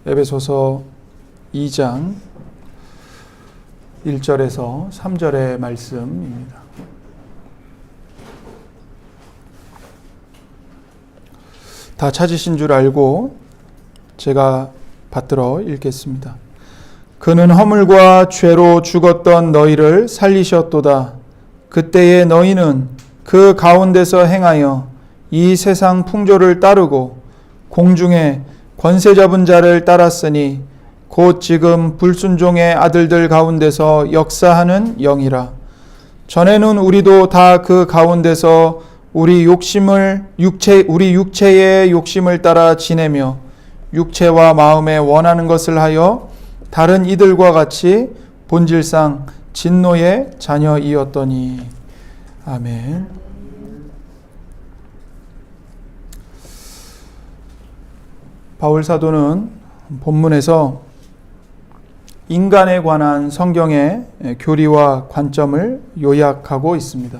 에베소서 2장 1절에서 3절의 말씀입니다. 다 찾으신 줄 알고 제가 받들어 읽겠습니다. 그는 허물과 죄로 죽었던 너희를 살리셨도다. 그때의 너희는 그 가운데서 행하여 이 세상 풍조를 따르고 공중에 권세 잡은 자를 따랐으니 곧 지금 불순종의 아들들 가운데서 역사하는 영이라. 전에는 우리도 다 그 가운데서 우리 육체의 욕심을 따라 지내며 육체와 마음에 원하는 것을 하여 다른 이들과 같이 본질상 진노의 자녀이었더니. 아멘. 바울 사도는 본문에서 인간에 관한 성경의 교리와 관점을 요약하고 있습니다.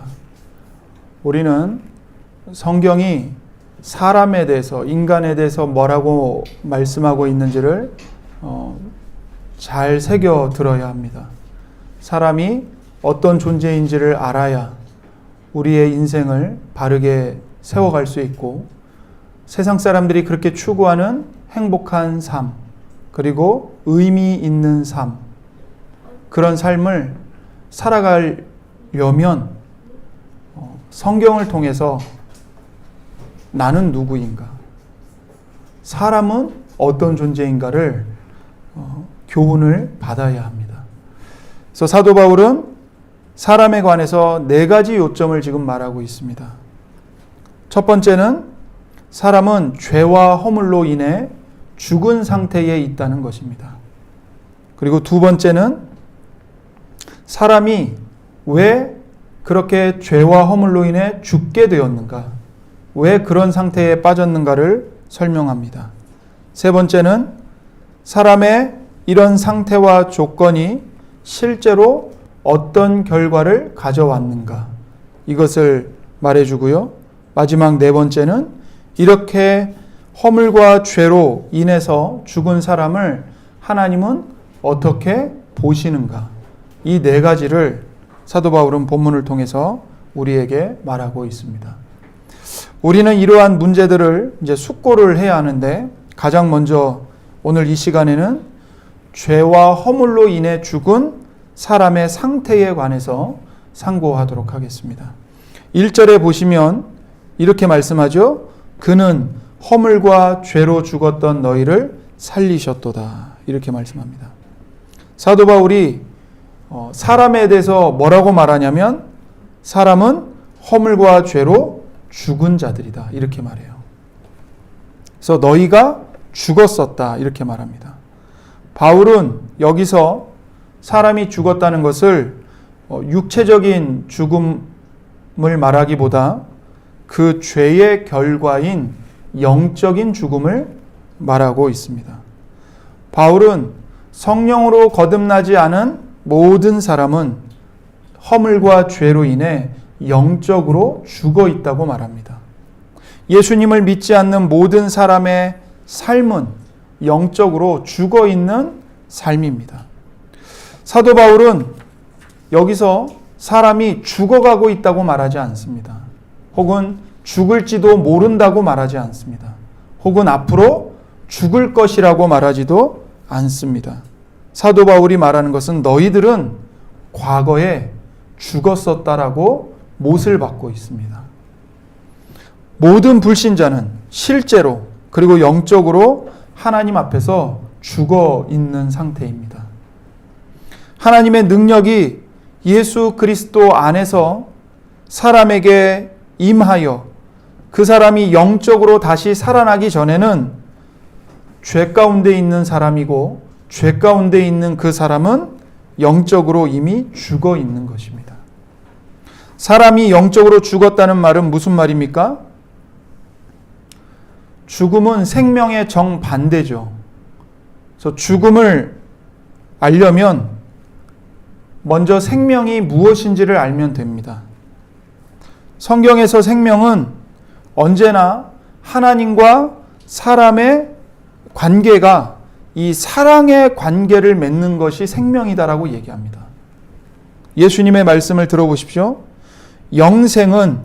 우리는 성경이 사람에 대해서, 인간에 대해서 뭐라고 말씀하고 있는지를 잘 새겨 들어야 합니다. 사람이 어떤 존재인지를 알아야 우리의 인생을 바르게 세워갈 수 있고, 세상 사람들이 그렇게 추구하는 행복한 삶, 그리고 의미 있는 삶, 그런 삶을 살아가려면 성경을 통해서 나는 누구인가, 사람은 어떤 존재인가를 교훈을 받아야 합니다. 그래서 사도 바울은 사람에 관해서 4가지 요점을 지금 말하고 있습니다. 첫 번째는 사람은 죄와 허물로 인해 죽은 상태에 있다는 것입니다. 그리고 두 번째는 사람이 왜 그렇게 죄와 허물로 인해 죽게 되었는가, 왜 그런 상태에 빠졌는가를 설명합니다. 세 번째는 사람의 이런 상태와 조건이 실제로 어떤 결과를 가져왔는가, 이것을 말해주고요. 마지막 4번째는 이렇게 허물과 죄로 인해서 죽은 사람을 하나님은 어떻게 보시는가, 이 4가지를 사도 바울은 본문을 통해서 우리에게 말하고 있습니다. 우리는 이러한 문제들을 이제 숙고를 해야 하는데, 가장 먼저 오늘 이 시간에는 죄와 허물로 인해 죽은 사람의 상태에 관해서 상고하도록 하겠습니다. 1절에 보시면 이렇게 말씀하죠. 그는 허물과 죄로 죽었던 너희를 살리셨도다, 이렇게 말씀합니다. 사도 바울이 사람에 대해서 뭐라고 말하냐면 사람은 허물과 죄로 죽은 자들이다, 이렇게 말해요. 그래서 너희가 죽었었다, 이렇게 말합니다. 바울은 여기서 사람이 죽었다는 것을 육체적인 죽음을 말하기보다 그 죄의 결과인 영적인 죽음을 말하고 있습니다. 바울은 성령으로 거듭나지 않은 모든 사람은 허물과 죄로 인해 영적으로 죽어 있다고 말합니다. 예수님을 믿지 않는 모든 사람의 삶은 영적으로 죽어 있는 삶입니다. 사도 바울은 여기서 사람이 죽어가고 있다고 말하지 않습니다. 혹은 죽을지도 모른다고 말하지 않습니다. 혹은 앞으로 죽을 것이라고 말하지도 않습니다. 사도 바울이 말하는 것은 너희들은 과거에 죽었었다라고 못을 받고 있습니다. 모든 불신자는 실제로 그리고 영적으로 하나님 앞에서 죽어 있는 상태입니다. 하나님의 능력이 예수 그리스도 안에서 사람에게 임하여 그 사람이 영적으로 다시 살아나기 전에는 죄 가운데 있는 사람이고, 죄 가운데 있는 그 사람은 영적으로 이미 죽어 있는 것입니다. 사람이 영적으로 죽었다는 말은 무슨 말입니까? 죽음은 생명의 정반대죠. 그래서 죽음을 알려면 먼저 생명이 무엇인지를 알면 됩니다. 성경에서 생명은 언제나 하나님과 사람의 관계가 이 사랑의 관계를 맺는 것이 생명이다라고 얘기합니다. 예수님의 말씀을 들어보십시오. 영생은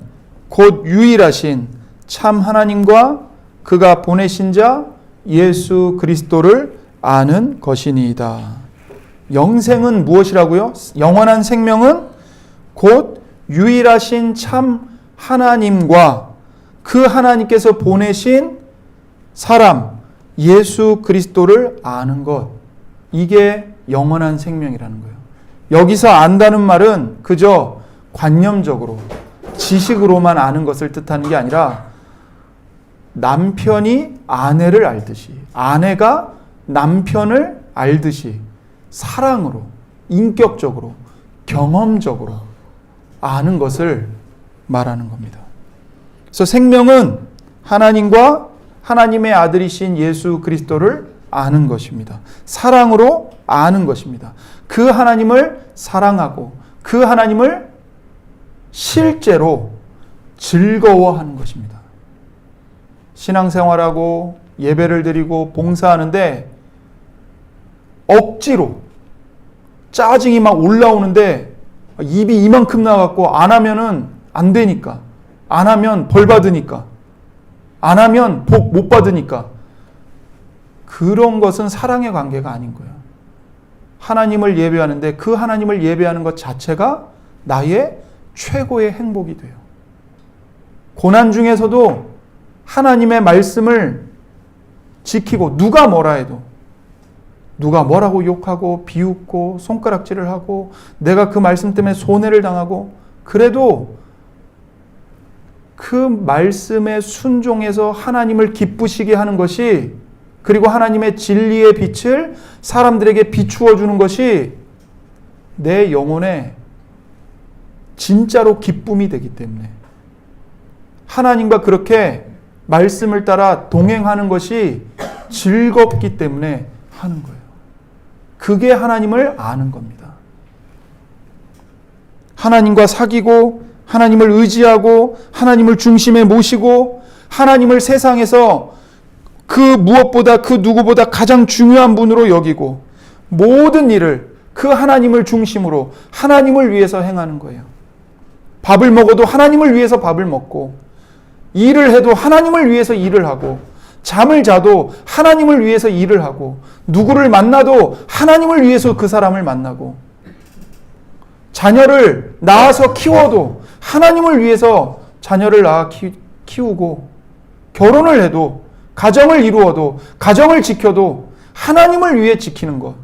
곧 유일하신 참 하나님과 그가 보내신 자 예수 그리스도를 아는 것이니이다. 영생은 무엇이라고요? 영원한 생명은 곧 유일하신 참 하나님과 그 하나님께서 보내신 사람 예수 그리스도를 아는 것. 이게 영원한 생명이라는 거예요. 여기서 안다는 말은 그저 관념적으로 지식으로만 아는 것을 뜻하는 게 아니라 남편이 아내를 알듯이, 아내가 남편을 알듯이 사랑으로, 인격적으로, 경험적으로 아는 것을 말하는 겁니다. 그래서 생명은 하나님과 하나님의 아들이신 예수 그리스도를 아는 것입니다. 사랑으로 아는 것입니다. 그 하나님을 사랑하고 그 하나님을 실제로 즐거워하는 것입니다. 신앙생활하고 예배를 드리고 봉사하는데 억지로 짜증이 막 올라오는데 입이 이만큼 나갖고 안 하면은 안 되니까, 안 하면 벌 받으니까, 안 하면 복 못 받으니까, 그런 것은 사랑의 관계가 아닌 거예요. 하나님을 예배하는데 그 하나님을 예배하는 것 자체가 나의 최고의 행복이 돼요. 고난 중에서도 하나님의 말씀을 지키고 누가 뭐라 해도, 누가 뭐라고 욕하고 비웃고 손가락질을 하고 내가 그 말씀 때문에 손해를 당하고, 그래도 그 말씀에 순종해서 하나님을 기쁘시게 하는 것이, 그리고 하나님의 진리의 빛을 사람들에게 비추어 주는 것이 내 영혼에 진짜로 기쁨이 되기 때문에, 하나님과 그렇게 말씀을 따라 동행하는 것이 즐겁기 때문에 하는 거예요. 그게 하나님을 아는 겁니다. 하나님과 사귀고 하나님을 의지하고 하나님을 중심에 모시고 하나님을 세상에서 그 무엇보다 그 누구보다 가장 중요한 분으로 여기고 모든 일을 그 하나님을 중심으로 하나님을 위해서 행하는 거예요. 밥을 먹어도 하나님을 위해서 밥을 먹고, 일을 해도 하나님을 위해서 일을 하고, 잠을 자도 하나님을 위해서 일을 하고, 누구를 만나도 하나님을 위해서 그 사람을 만나고, 자녀를 낳아서 키워도 하나님을 위해서 자녀를 낳아 키우고, 결혼을 해도, 가정을 이루어도, 가정을 지켜도 하나님을 위해 지키는 것.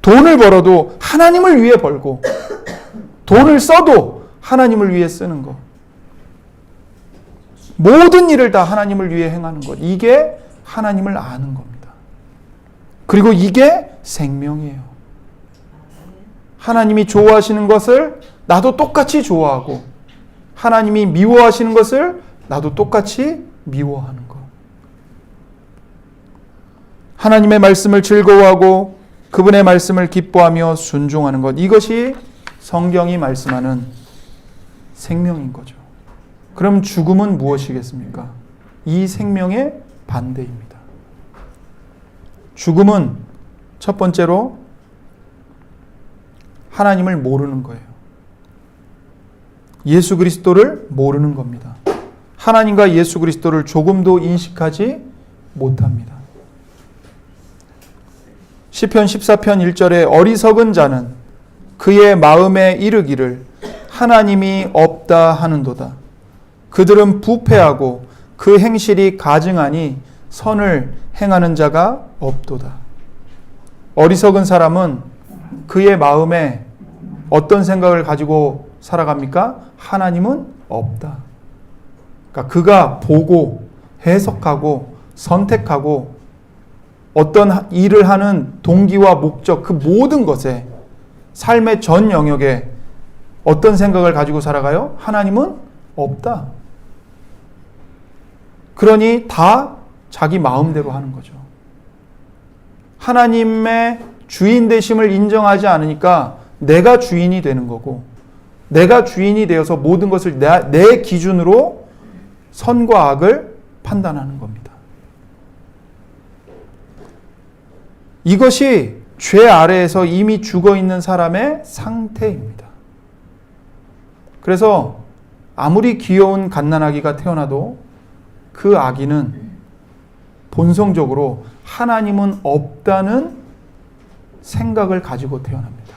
돈을 벌어도 하나님을 위해 벌고, 돈을 써도 하나님을 위해 쓰는 것. 모든 일을 다 하나님을 위해 행하는 것. 이게 하나님을 아는 겁니다. 그리고 이게 생명이에요. 하나님이 좋아하시는 것을 나도 똑같이 좋아하고, 하나님이 미워하시는 것을 나도 똑같이 미워하는 것. 하나님의 말씀을 즐거워하고 그분의 말씀을 기뻐하며 순종하는 것. 이것이 성경이 말씀하는 생명인 거죠. 그럼 죽음은 무엇이겠습니까? 이 생명의 반대입니다. 죽음은 첫 번째로 하나님을 모르는 거예요. 예수 그리스도를 모르는 겁니다. 하나님과 예수 그리스도를 조금도 인식하지 못합니다. 시편 14편 1절에 어리석은 자는 그의 마음에 이르기를 하나님이 없다 하는도다. 그들은 부패하고 그 행실이 가증하니 선을 행하는 자가 없도다. 어리석은 사람은 그의 마음에 어떤 생각을 가지고 살아갑니까? 하나님은 없다. 그러니까 그가 보고 해석하고 선택하고 어떤 일을 하는 동기와 목적, 그 모든 것에, 삶의 전 영역에 어떤 생각을 가지고 살아가요? 하나님은 없다. 그러니 다 자기 마음대로 하는 거죠. 하나님의 주인 되심을 인정하지 않으니까 내가 주인이 되는 거고, 내가 주인이 되어서 모든 것을 내 기준으로 선과 악을 판단하는 겁니다. 이것이 죄 아래에서 이미 죽어 있는 사람의 상태입니다. 그래서 아무리 귀여운 갓난아기가 태어나도 그 아기는 본성적으로 하나님은 없다는 생각을 가지고 태어납니다.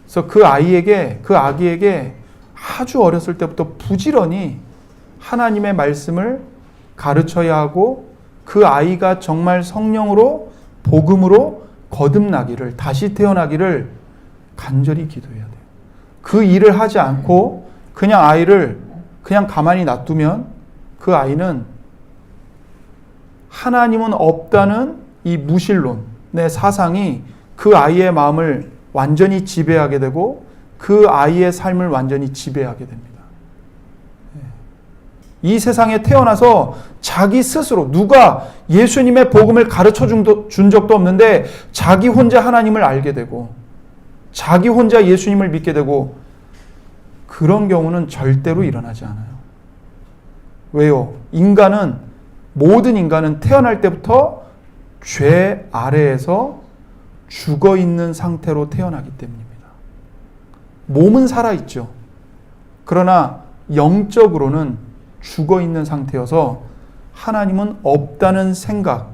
그래서 그 아기에게 아주 어렸을 때부터 부지런히 하나님의 말씀을 가르쳐야 하고 그 아이가 정말 성령으로 복음으로 거듭나기를, 다시 태어나기를 간절히 기도해야 돼요. 그 일을 하지 않고 그냥 아이를 그냥 가만히 놔두면 그 아이는 하나님은 없다는 이 무신론의 사상이 그 아이의 마음을 완전히 지배하게 되고 그 아이의 삶을 완전히 지배하게 됩니다. 이 세상에 태어나서 자기 스스로 누가 예수님의 복음을 가르쳐 준 적도 없는데 자기 혼자 하나님을 알게 되고 자기 혼자 예수님을 믿게 되고 그런 경우는 절대로 일어나지 않아요. 왜요? 모든 인간은 태어날 때부터 죄 아래에서 죽어 있는 상태로 태어나기 때문입니다. 몸은 살아있죠. 그러나 영적으로는 죽어 있는 상태여서 하나님은 없다는 생각,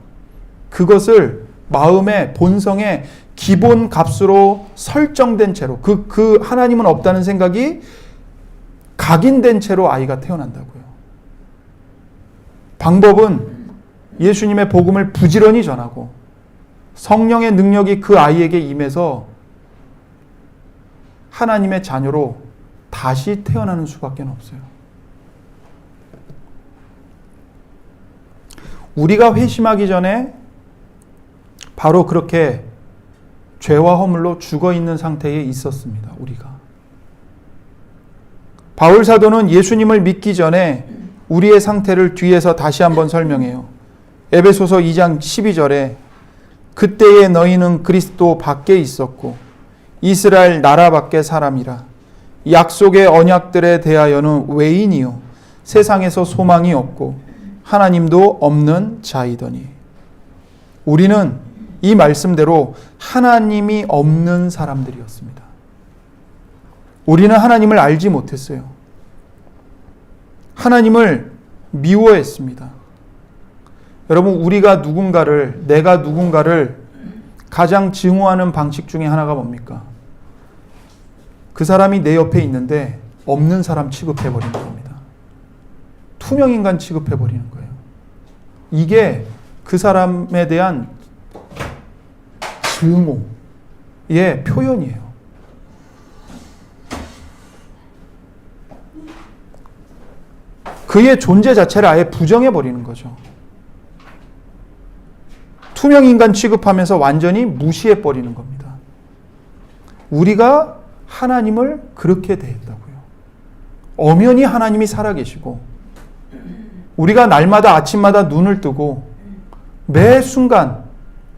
그것을 마음의 본성의 기본 값으로 설정된 채로 그 하나님은 없다는 생각이 각인된 채로 아이가 태어난다고요. 방법은 예수님의 복음을 부지런히 전하고 성령의 능력이 그 아이에게 임해서 하나님의 자녀로 다시 태어나는 수밖에 없어요. 우리가 회심하기 전에 바로 그렇게 죄와 허물로 죽어 있는 상태에 있었습니다. 우리가. 바울 사도는 예수님을 믿기 전에 우리의 상태를 뒤에서 다시 한번 설명해요. 에베소서 2장 12절에 그때에 너희는 그리스도 밖에 있었고 이스라엘 나라 밖의 사람이라 약속의 언약들에 대하여는 외인이요 세상에서 소망이 없고 하나님도 없는 자이더니. 우리는 이 말씀대로 하나님이 없는 사람들이었습니다. 우리는 하나님을 알지 못했어요. 하나님을 미워했습니다. 여러분, 내가 누군가를 가장 증오하는 방식 중에 하나가 뭡니까? 그 사람이 내 옆에 있는데 없는 사람 취급해버리는 겁니다. 투명인간 취급해버리는 거예요. 이게 그 사람에 대한 증오의 표현이에요. 그의 존재 자체를 아예 부정해버리는 거죠. 투명인간 취급하면서 완전히 무시해버리는 겁니다. 우리가 하나님을 그렇게 대했다고요. 엄연히 하나님이 살아계시고 우리가 날마다 아침마다 눈을 뜨고 매 순간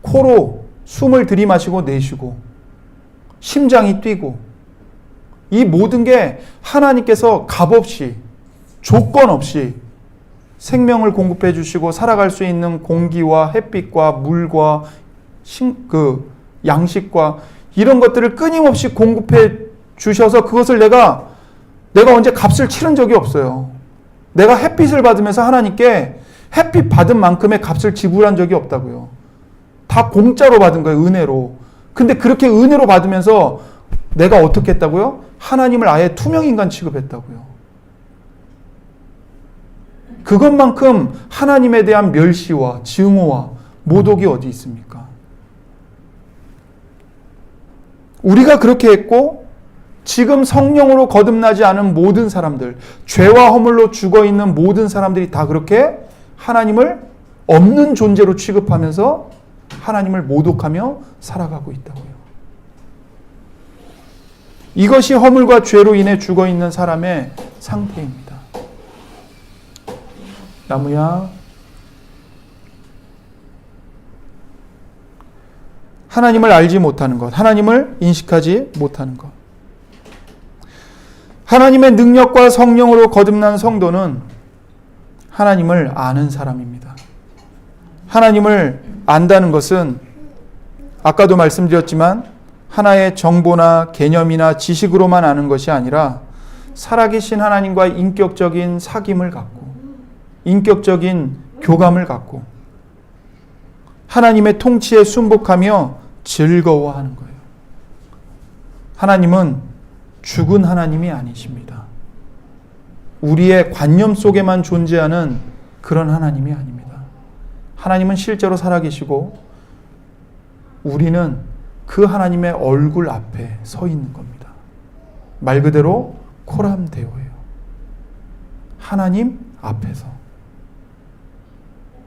코로 숨을 들이마시고 내쉬고 심장이 뛰고 이 모든 게 하나님께서 값없이 조건 없이 생명을 공급해 주시고 살아갈 수 있는 공기와 햇빛과 물과 양식과 이런 것들을 끊임없이 공급해 주셔서 그것을 내가 언제 값을 치른 적이 없어요. 내가 햇빛을 받으면서 하나님께 햇빛 받은 만큼의 값을 지불한 적이 없다고요. 다 공짜로 받은 거예요. 은혜로. 근데 그렇게 은혜로 받으면서 내가 어떻게 했다고요? 하나님을 아예 투명인간 취급했다고요. 그것만큼 하나님에 대한 멸시와 증오와 모독이 어디 있습니까? 우리가 그렇게 했고 지금 성령으로 거듭나지 않은 모든 사람들, 죄와 허물로 죽어있는 모든 사람들이 다 그렇게 하나님을 없는 존재로 취급하면서 하나님을 모독하며 살아가고 있다고요. 이것이 허물과 죄로 인해 죽어있는 사람의 상태입니다. 나무야, 하나님을 알지 못하는 것, 하나님을 인식하지 못하는 것. 하나님의 능력과 성령으로 거듭난 성도는 하나님을 아는 사람입니다. 하나님을 안다는 것은 아까도 말씀드렸지만 하나의 정보나 개념이나 지식으로만 아는 것이 아니라 살아계신 하나님과 인격적인 사귐을 갖고 인격적인 교감을 갖고 하나님의 통치에 순복하며 즐거워하는 거예요. 하나님은 죽은 하나님이 아니십니다. 우리의 관념 속에만 존재하는 그런 하나님이 아닙니다. 하나님은 실제로 살아계시고 우리는 그 하나님의 얼굴 앞에 서 있는 겁니다. 말 그대로 코람데오예요. 하나님 앞에서.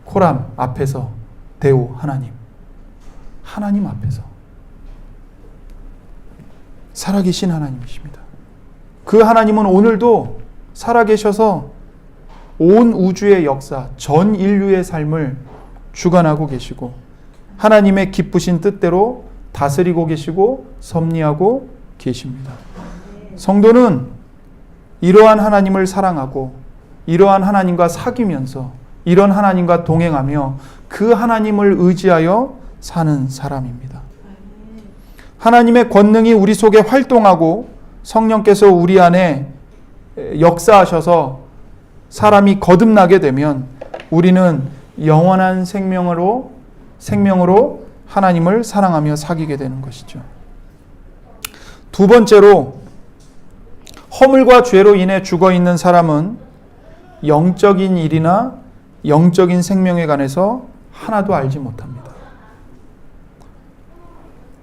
코람 앞에서 데오 하나님. 하나님 앞에서. 살아계신 하나님이십니다. 그 하나님은 오늘도 살아계셔서 온 우주의 역사, 전 인류의 삶을 주관하고 계시고 하나님의 기쁘신 뜻대로 다스리고 계시고 섭리하고 계십니다. 성도는 이러한 하나님을 사랑하고 이러한 하나님과 사귀면서 이런 하나님과 동행하며 그 하나님을 의지하여 사는 사람입니다. 하나님의 권능이 우리 속에 활동하고 성령께서 우리 안에 역사하셔서 사람이 거듭나게 되면 우리는 영원한 생명으로 하나님을 사랑하며 사귀게 되는 것이죠. 두 번째로 허물과 죄로 인해 죽어 있는 사람은 영적인 일이나 영적인 생명에 관해서 하나도 알지 못합니다.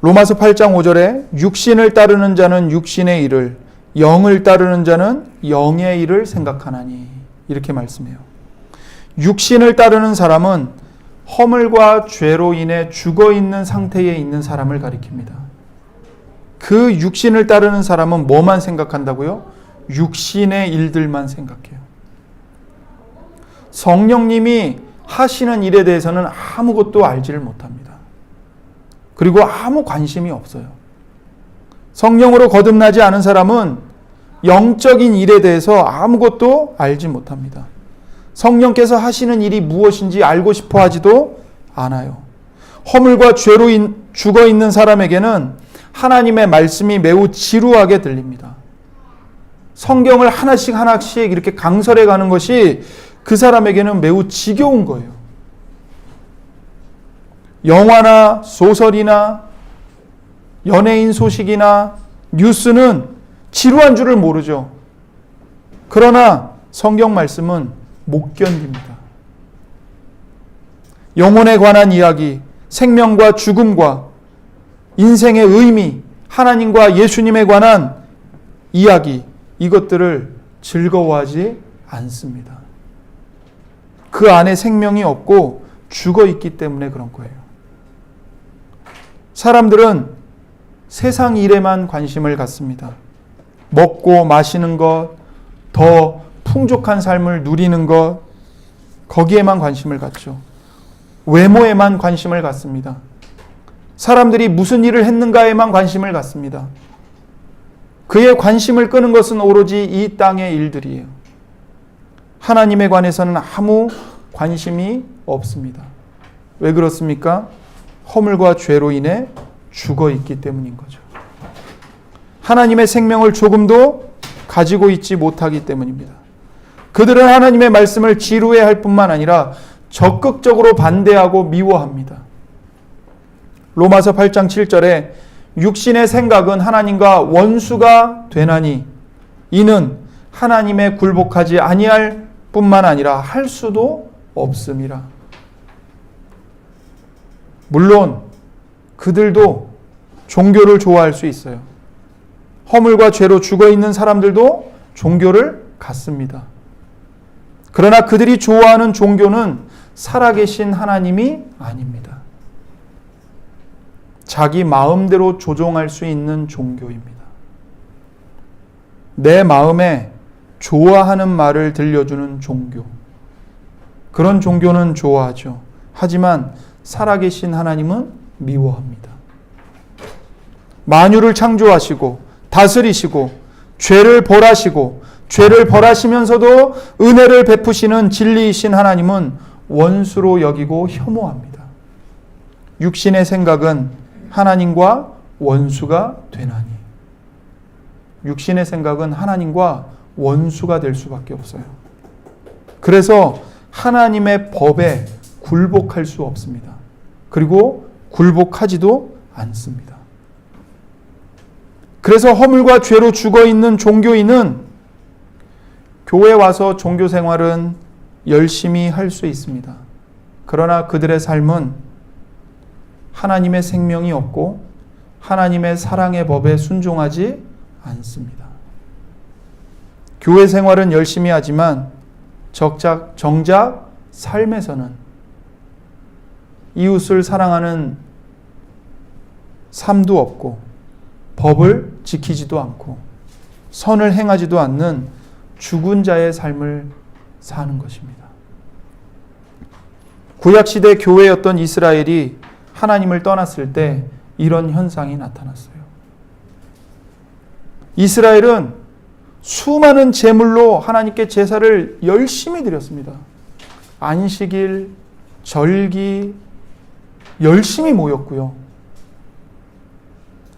로마서 8장 5절에 육신을 따르는 자는 육신의 일을, 영을 따르는 자는 영의 일을 생각하나니 이렇게 말씀해요. 육신을 따르는 사람은 허물과 죄로 인해 죽어 있는 상태에 있는 사람을 가리킵니다. 그 육신을 따르는 사람은 뭐만 생각한다고요? 육신의 일들만 생각해요. 성령님이 하시는 일에 대해서는 아무것도 알지를 못합니다. 그리고 아무 관심이 없어요. 성령으로 거듭나지 않은 사람은 영적인 일에 대해서 아무것도 알지 못합니다. 성령께서 하시는 일이 무엇인지 알고 싶어 하지도 않아요. 허물과 죄로 죽어 있는 사람에게는 하나님의 말씀이 매우 지루하게 들립니다. 성경을 하나씩 이렇게 강설해 가는 것이 그 사람에게는 매우 지겨운 거예요. 영화나 소설이나 연예인 소식이나 뉴스는 지루한 줄을 모르죠. 그러나 성경 말씀은 못 견딥니다. 영혼에 관한 이야기, 생명과 죽음과 인생의 의미, 하나님과 예수님에 관한 이야기, 이것들을 즐거워하지 않습니다. 그 안에 생명이 없고 죽어 있기 때문에 그런 거예요. 사람들은 세상 일에만 관심을 갖습니다. 먹고 마시는 것, 더 풍족한 삶을 누리는 것, 거기에만 관심을 갖죠. 외모에만 관심을 갖습니다. 사람들이 무슨 일을 했는가에만 관심을 갖습니다. 그의 관심을 끄는 것은 오로지 이 땅의 일들이에요. 하나님에 관해서는 아무 관심이 없습니다. 왜 그렇습니까? 허물과 죄로 인해 죽어 있기 때문인 거죠. 하나님의 생명을 조금도 가지고 있지 못하기 때문입니다. 그들은 하나님의 말씀을 지루해할 뿐만 아니라 적극적으로 반대하고 미워합니다. 로마서 8장 7절에 육신의 생각은 하나님과 원수가 되나니 이는 하나님에 굴복하지 아니할 뿐만 아니라 할 수도 없음이라. 물론 그들도 종교를 좋아할 수 있어요. 허물과 죄로 죽어 있는 사람들도 종교를 갖습니다. 그러나 그들이 좋아하는 종교는 살아계신 하나님이 아닙니다. 자기 마음대로 조종할 수 있는 종교입니다. 내 마음에 좋아하는 말을 들려주는 종교. 그런 종교는 좋아하죠. 하지만 살아계신 하나님은 미워합니다. 만유를 창조하시고 다스리시고 죄를 벌하시고 죄를 벌하시면서도 은혜를 베푸시는 진리이신 하나님은 원수로 여기고 혐오합니다. 육신의 생각은 하나님과 원수가 되나니. 육신의 생각은 하나님과 원수가 될 수밖에 없어요. 그래서 하나님의 법에 굴복할 수 없습니다. 그리고 굴복하지도 않습니다. 그래서 허물과 죄로 죽어있는 종교인은 교회에 와서 종교 생활은 열심히 할 수 있습니다. 그러나 그들의 삶은 하나님의 생명이 없고 하나님의 사랑의 법에 순종하지 않습니다. 교회 생활은 열심히 하지만 정작 삶에서는 이웃을 사랑하는 삶도 없고 법을 지키지도 않고 선을 행하지도 않는 죽은 자의 삶을 사는 것입니다. 구약시대 교회였던 이스라엘이 하나님을 떠났을 때 이런 현상이 나타났어요. 이스라엘은 수많은 제물로 하나님께 제사를 열심히 드렸습니다. 안식일, 절기 열심히 모였고요.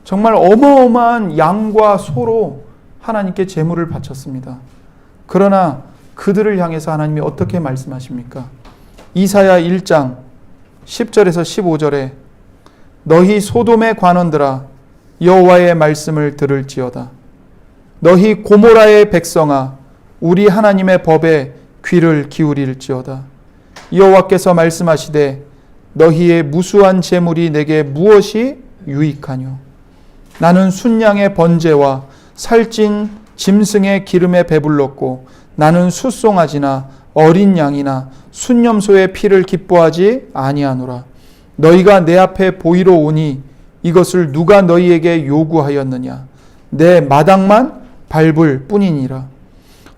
정말 어마어마한 양과 소로 하나님께 제물을 바쳤습니다. 그러나 그들을 향해서 하나님이 어떻게 말씀하십니까? 이사야 1장 10절에서 15절에 너희 소돔의 관원들아 여호와의 말씀을 들을지어다. 너희 고모라의 백성아 우리 하나님의 법에 귀를 기울일지어다. 여호와께서 말씀하시되 너희의 무수한 재물이 내게 무엇이 유익하뇨? 나는 순양의 번제와 살찐 짐승의 기름에 배불렀고 나는 숫송아지나 어린 양이나 순염소의 피를 기뻐하지 아니하노라. 너희가 내 앞에 보이러 오니 이것을 누가 너희에게 요구하였느냐? 내 마당만 밟을 뿐이니라.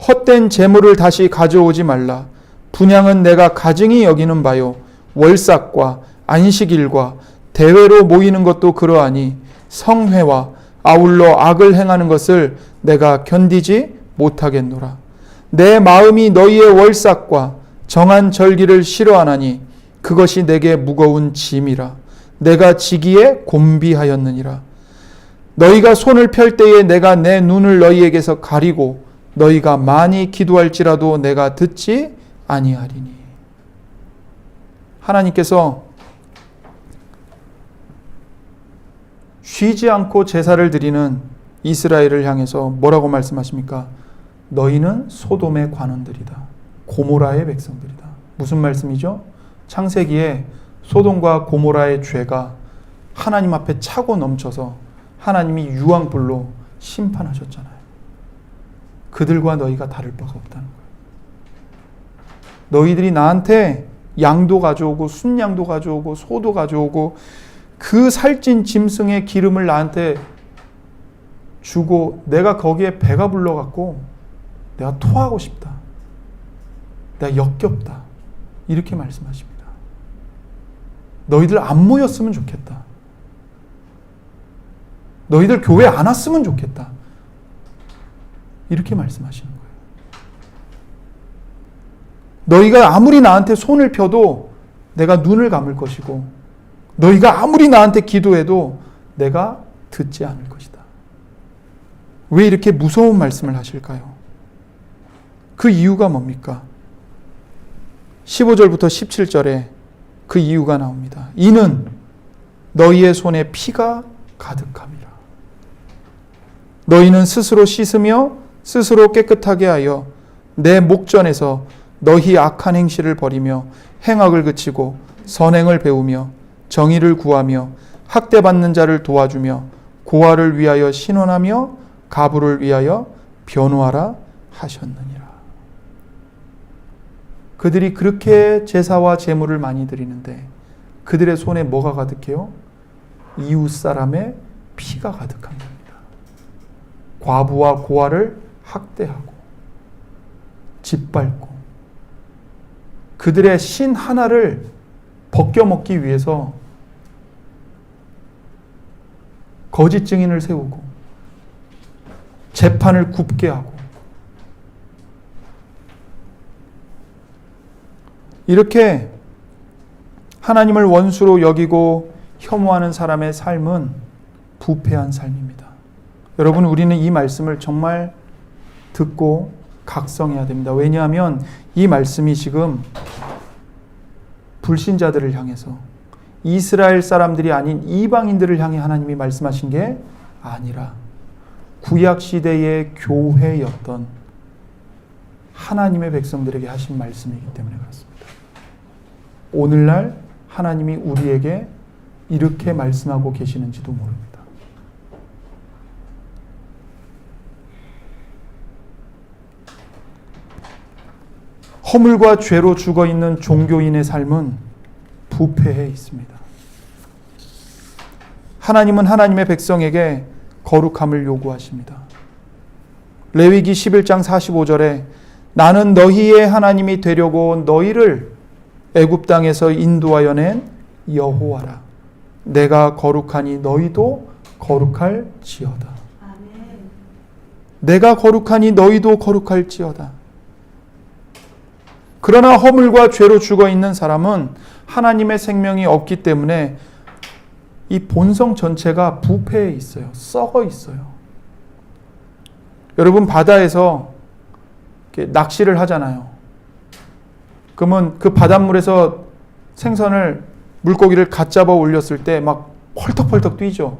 헛된 재물을 다시 가져오지 말라. 분향은 내가 가증히 여기는 바요. 월삭과 안식일과 대회로 모이는 것도 그러하니 성회와 아울러 악을 행하는 것을 내가 견디지 못하겠노라. 내 마음이 너희의 월삭과 정한 절기를 싫어하나니 그것이 내게 무거운 짐이라. 내가 지기에 곤비하였느니라. 너희가 손을 펼 때에 내가 내 눈을 너희에게서 가리고 너희가 많이 기도할지라도 내가 듣지 아니하리니. 하나님께서 쉬지 않고 제사를 드리는 이스라엘을 향해서 뭐라고 말씀하십니까? 너희는 소돔의 관원들이다. 고모라의 백성들이다. 무슨 말씀이죠? 창세기에 소돔과 고모라의 죄가 하나님 앞에 차고 넘쳐서 하나님이 유황불로 심판하셨잖아요. 그들과 너희가 다를 바가 없다는 거예요. 너희들이 나한테 양도 가져오고 순양도 가져오고 소도 가져오고 그 살찐 짐승의 기름을 나한테 주고 내가 거기에 배가 불러갖고 내가 토하고 싶다. 내가 역겹다. 이렇게 말씀하십니다. 너희들 안 모였으면 좋겠다. 너희들 교회 안 왔으면 좋겠다. 이렇게 말씀하시는 거예요. 너희가 아무리 나한테 손을 펴도 내가 눈을 감을 것이고 너희가 아무리 나한테 기도해도 내가 듣지 않을 것이다. 왜 이렇게 무서운 말씀을 하실까요? 그 이유가 뭡니까? 15절부터 17절에 그 이유가 나옵니다. 이는 너희의 손에 피가 가득함이라. 너희는 스스로 씻으며 스스로 깨끗하게 하여 내 목전에서 너희 악한 행실을 버리며 행악을 그치고 선행을 배우며 정의를 구하며 학대받는 자를 도와주며 고아를 위하여 신원하며 가부를 위하여 변호하라 하셨느니라. 그들이 그렇게 제사와 제물을 많이 드리는데 그들의 손에 뭐가 가득해요? 이웃 사람의 피가 가득한 겁니다. 과부와 고아를 학대하고 짓밟고 그들의 신 하나를 벗겨먹기 위해서 거짓 증인을 세우고 재판을 굽게 하고 이렇게 하나님을 원수로 여기고 혐오하는 사람의 삶은 부패한 삶입니다. 여러분, 우리는 이 말씀을 정말 듣고 각성해야 됩니다. 왜냐하면 이 말씀이 지금 불신자들을 향해서, 이스라엘 사람들이 아닌 이방인들을 향해 하나님이 말씀하신 게 아니라 구약 시대의 교회였던 하나님의 백성들에게 하신 말씀이기 때문에 그렇습니다. 오늘날 하나님이 우리에게 이렇게 말씀하고 계시는지도 모릅니다. 허물과 죄로 죽어있는 종교인의 삶은 부패해 있습니다. 하나님은 하나님의 백성에게 거룩함을 요구하십니다. 레위기 11장 45절에 나는 너희의 하나님이 되려고 너희를 애굽 땅에서 인도하여 낸 여호와라. 내가 거룩하니 너희도 거룩할지어다. 내가 거룩하니 너희도 거룩할지어다. 그러나 허물과 죄로 죽어있는 사람은 하나님의 생명이 없기 때문에 이 본성 전체가 부패해 있어요. 썩어 있어요. 여러분, 바다에서 이렇게 낚시를 하잖아요. 그러면 그 바닷물에서 생선을, 물고기를 갓 잡아 올렸을 때 막 펄떡펄떡 뛰죠.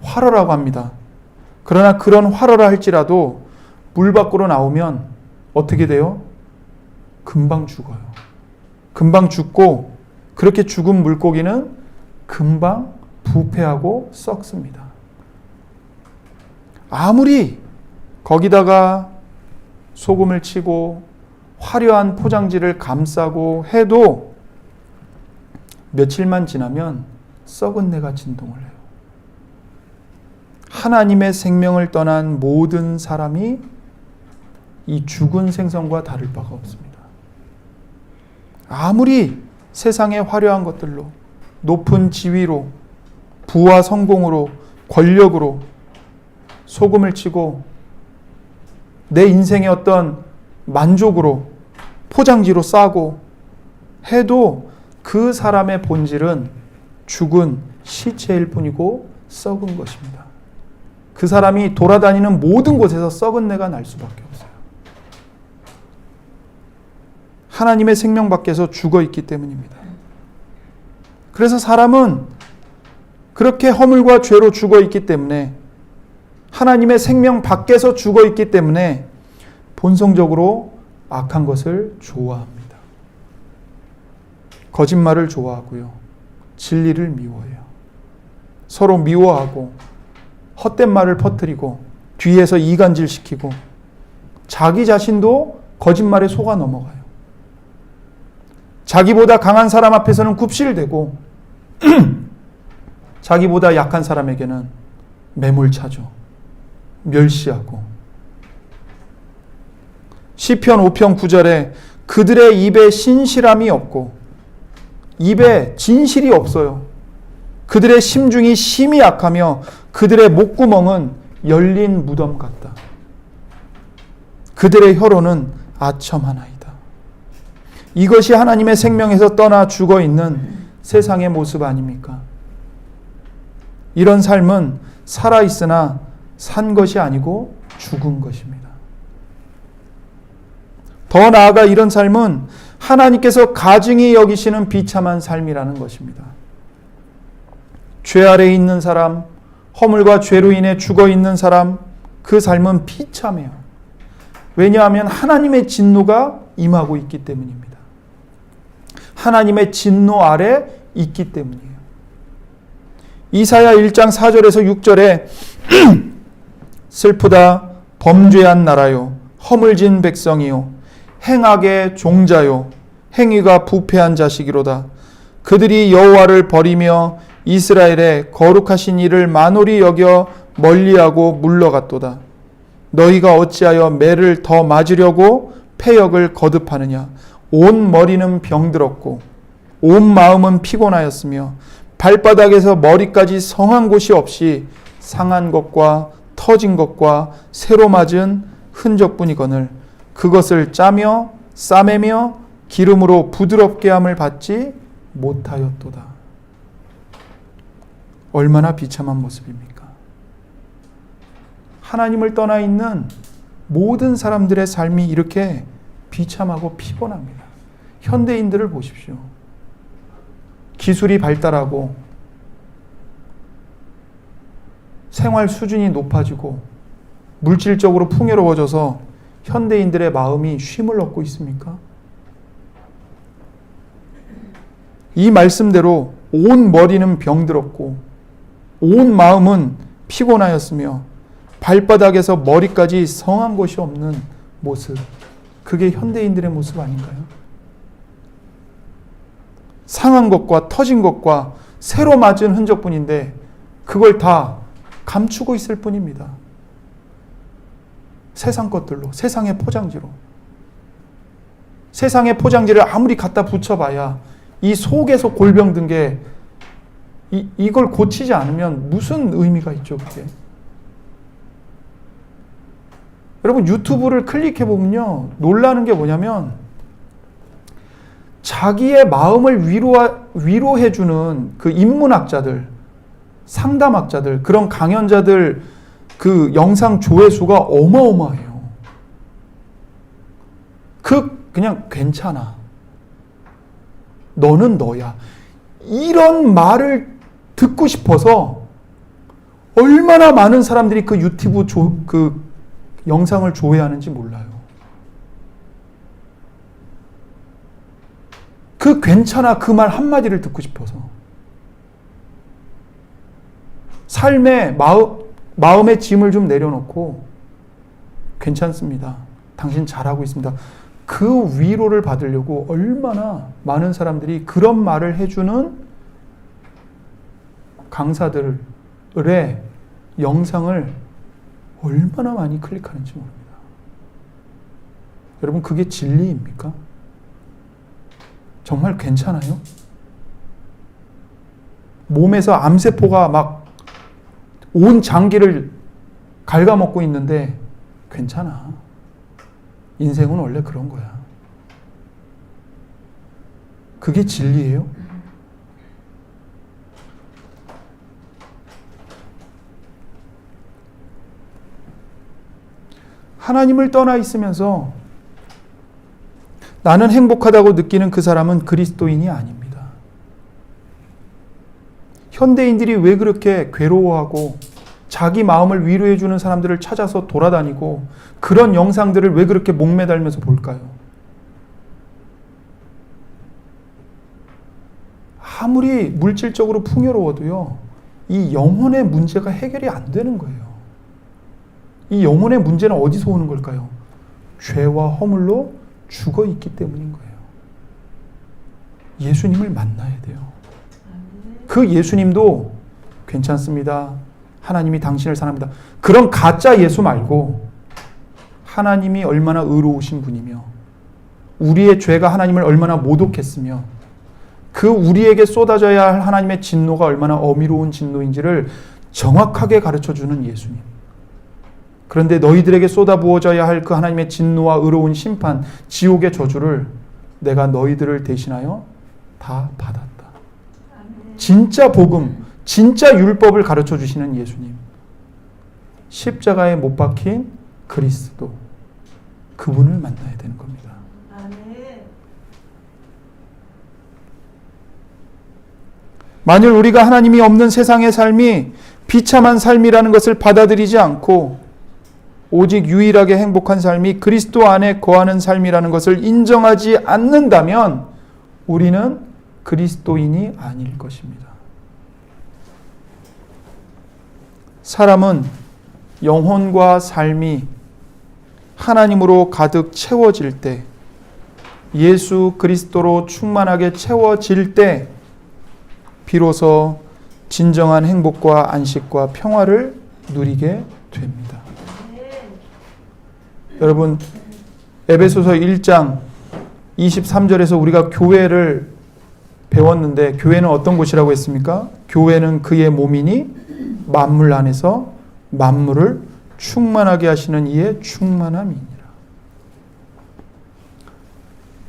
활어라고 합니다. 그러나 그런 활어라 할지라도 물 밖으로 나오면 어떻게 돼요? 금방 죽어요. 금방 죽고, 그렇게 죽은 물고기는 금방 부패하고 썩습니다. 아무리 거기다가 소금을 치고 화려한 포장지를 감싸고 해도 며칠만 지나면 썩은 내가 진동을 해요. 하나님의 생명을 떠난 모든 사람이 이 죽은 생선과 다를 바가 없습니다. 아무리 세상의 화려한 것들로, 높은 지위로, 부와 성공으로, 권력으로 소금을 치고 내 인생의 어떤 만족으로 포장지로 싸고 해도 그 사람의 본질은 죽은 시체일 뿐이고 썩은 것입니다. 그 사람이 돌아다니는 모든 곳에서 썩은 내가 날 수밖에 없어요. 하나님의 생명 밖에서 죽어 있기 때문입니다. 그래서 사람은 그렇게 허물과 죄로 죽어 있기 때문에, 하나님의 생명 밖에서 죽어 있기 때문에 본성적으로 악한 것을 좋아합니다. 거짓말을 좋아하고요. 진리를 미워해요. 서로 미워하고 헛된 말을 퍼뜨리고 뒤에서 이간질시키고 자기 자신도 거짓말에 속아 넘어가요. 자기보다 강한 사람 앞에서는 굽실대고 자기보다 약한 사람에게는 매몰차죠. 멸시하고. 시편 5편 9절에 그들의 입에 신실함이 없고 입에 진실이 없어요. 그들의 심중이 심히 약하며 그들의 목구멍은 열린 무덤 같다. 그들의 혀로는 아첨하나이다. 이것이 하나님의 생명에서 떠나 죽어 있는 세상의 모습 아닙니까? 이런 삶은 살아있으나 산 것이 아니고 죽은 것입니다. 더 나아가 이런 삶은 하나님께서 가증히 여기시는 비참한 삶이라는 것입니다. 죄 아래에 있는 사람, 허물과 죄로 인해 죽어 있는 사람, 그 삶은 비참해요. 왜냐하면 하나님의 진노가 임하고 있기 때문입니다. 하나님의 진노 아래 있기 때문이에요. 이사야 1장 4절에서 6절에 슬프다 범죄한 나라요 허물진 백성이요 행악의 종자요 행위가 부패한 자식이로다. 그들이 여호와를 버리며 이스라엘의 거룩하신 이를 만홀히 여겨 멀리하고 물러갔도다. 너희가 어찌하여 매를 더 맞으려고 패역을 거듭하느냐. 온 머리는 병들었고 온 마음은 피곤하였으며 발바닥에서 머리까지 성한 곳이 없이 상한 것과 터진 것과 새로 맞은 흔적뿐이거늘 그것을 짜며 싸매며 기름으로 부드럽게 함을 받지 못하였도다. 얼마나 비참한 모습입니까? 하나님을 떠나 있는 모든 사람들의 삶이 이렇게 비참하고 피곤합니다. 현대인들을 보십시오. 기술이 발달하고 생활 수준이 높아지고 물질적으로 풍요로워져서 현대인들의 마음이 쉼을 얻고 있습니까? 이 말씀대로 온 머리는 병들었고 온 마음은 피곤하였으며 발바닥에서 머리까지 성한 곳이 없는 모습, 그게 현대인들의 모습 아닌가요? 상한 것과 터진 것과 새로 맞은 흔적뿐인데 그걸 다 감추고 있을 뿐입니다. 세상 것들로, 세상의 포장지로. 세상의 포장지를 아무리 갖다 붙여봐야 이 속에서 골병 든 게 이걸 고치지 않으면 무슨 의미가 있죠, 그게? 여러분, 유튜브를 클릭해 보면요, 놀라는 게 뭐냐면 자기의 마음을 위로해주는 그 인문학자들, 상담학자들, 그런 강연자들 그 영상 조회수가 어마어마해요. 그냥 괜찮아. 너는 너야. 이런 말을 듣고 싶어서 얼마나 많은 사람들이 그 유튜브 그 영상을 조회하는지 몰라요. 그 괜찮아 그 말 한마디를 듣고 싶어서. 삶의 마음의 짐을 좀 내려놓고 괜찮습니다. 당신 잘하고 있습니다. 그 위로를 받으려고 얼마나 많은 사람들이 그런 말을 해주는 강사들의 영상을 얼마나 많이 클릭하는지 모릅니다. 여러분, 그게 진리입니까? 정말 괜찮아요? 몸에서 암세포가 막 온 장기를 갉아먹고 있는데 괜찮아. 인생은 원래 그런 거야. 그게 진리예요? 하나님을 떠나 있으면서 나는 행복하다고 느끼는 그 사람은 그리스도인이 아닙니다. 현대인들이 왜 그렇게 괴로워하고 자기 마음을 위로해주는 사람들을 찾아서 돌아다니고 그런 영상들을 왜 그렇게 목매달면서 볼까요? 아무리 물질적으로 풍요로워도요, 이 영혼의 문제가 해결이 안 되는 거예요. 이 영혼의 문제는 어디서 오는 걸까요? 죄와 허물로 죽어 있기 때문인 거예요. 예수님을 만나야 돼요. 그 예수님도 괜찮습니다. 하나님이 당신을 사랑합니다. 그런 가짜 예수 말고 하나님이 얼마나 의로우신 분이며 우리의 죄가 하나님을 얼마나 모독했으며 그 우리에게 쏟아져야 할 하나님의 진노가 얼마나 어미로운 진노인지를 정확하게 가르쳐주는 예수님. 그런데 너희들에게 쏟아부어져야 할 그 하나님의 진노와 의로운 심판, 지옥의 저주를 내가 너희들을 대신하여 다 받았다. 진짜 복음, 진짜 율법을 가르쳐 주시는 예수님. 십자가에 못 박힌 그리스도. 그분을 만나야 되는 겁니다. 만일 우리가 하나님이 없는 세상의 삶이 비참한 삶이라는 것을 받아들이지 않고 오직 유일하게 행복한 삶이 그리스도 안에 거하는 삶이라는 것을 인정하지 않는다면 우리는 그리스도인이 아닐 것입니다. 사람은 영혼과 삶이 하나님으로 가득 채워질 때, 예수 그리스도로 충만하게 채워질 때 비로소 진정한 행복과 안식과 평화를 누리게 됩니다. 여러분, 에베소서 1장 23절에서 우리가 교회를 배웠는데 교회는 어떤 곳이라고 했습니까? 교회는 그의 몸이니 만물 안에서 만물을 충만하게 하시는 이의 충만함이니라.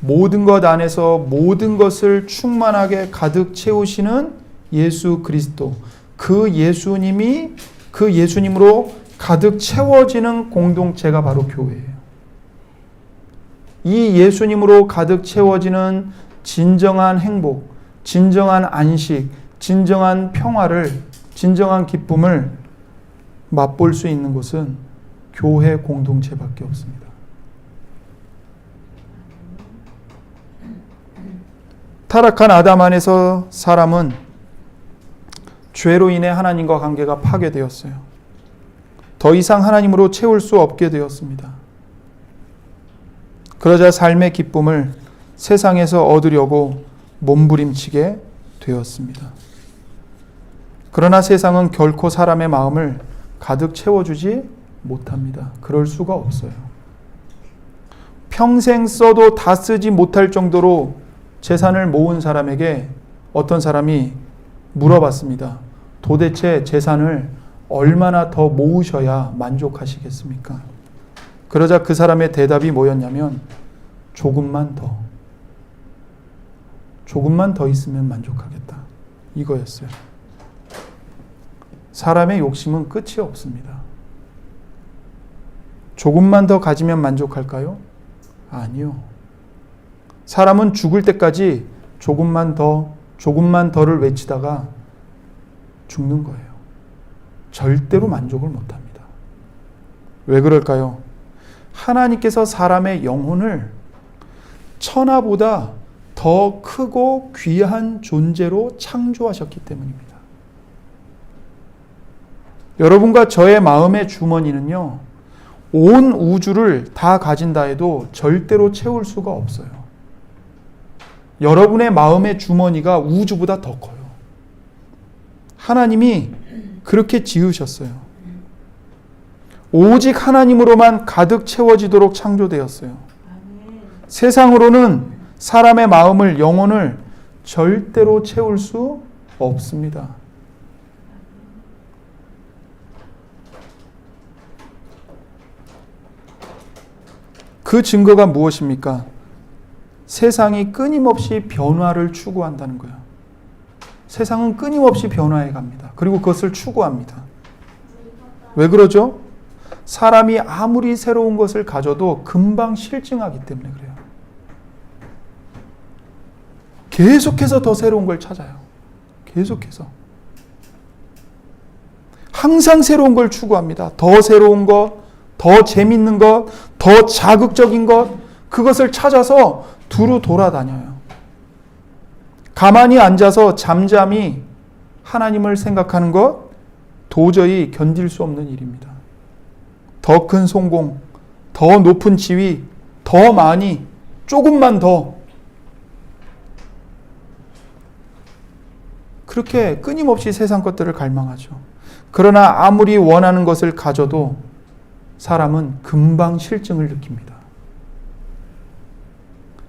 모든 것 안에서 모든 것을 충만하게 가득 채우시는 예수 그리스도, 그 예수님으로 가득 채워지는 공동체가 바로 교회예요. 이 예수님으로 가득 채워지는 진정한 행복, 진정한 안식, 진정한 평화를, 진정한 기쁨을 맛볼 수 있는 곳은 교회 공동체밖에 없습니다. 타락한 아담 안에서 사람은 죄로 인해 하나님과 관계가 파괴되었어요. 더 이상 하나님으로 채울 수 없게 되었습니다. 그러자 삶의 기쁨을 세상에서 얻으려고 몸부림치게 되었습니다. 그러나 세상은 결코 사람의 마음을 가득 채워주지 못합니다. 그럴 수가 없어요. 평생 써도 다 쓰지 못할 정도로 재산을 모은 사람에게 어떤 사람이 물어봤습니다. 도대체 재산을 얼마나 더 모으셔야 만족하시겠습니까? 그러자 그 사람의 대답이 뭐였냐면 조금만 더 있으면 만족하겠다. 이거였어요. 사람의 욕심은 끝이 없습니다. 조금만 더 가지면 만족할까요? 아니요. 사람은 죽을 때까지 조금만 더를 외치다가 죽는 거예요. 절대로 만족을 못합니다. 왜 그럴까요? 하나님께서 사람의 영혼을 천하보다 더 크고 귀한 존재로 창조하셨기 때문입니다. 여러분과 저의 마음의 주머니는요, 온 우주를 다 가진다 해도 절대로 채울 수가 없어요. 여러분의 마음의 주머니가 우주보다 더 커요. 하나님이 그렇게 지으셨어요. 오직 하나님으로만 가득 채워지도록 창조되었어요. 세상으로는 사람의 마음을, 영혼을 절대로 채울 수 없습니다. 그 증거가 무엇입니까? 세상이 끊임없이 변화를 추구한다는 거예요. 세상은 끊임없이 변화해 갑니다. 그리고 그것을 추구합니다. 왜 그러죠? 사람이 아무리 새로운 것을 가져도 금방 실증하기 때문에 그래요. 계속해서 더 새로운 걸 찾아요. 계속해서. 항상 새로운 걸 추구합니다. 더 새로운 것, 더 재밌는 것, 더 자극적인 것, 그것을 찾아서 두루 돌아다녀요. 가만히 앉아서 잠잠히 하나님을 생각하는 것 도저히 견딜 수 없는 일입니다. 더 큰 성공, 더 높은 지위, 더 많이, 조금만 더. 그렇게 끊임없이 세상 것들을 갈망하죠. 그러나 아무리 원하는 것을 가져도 사람은 금방 실증을 느낍니다.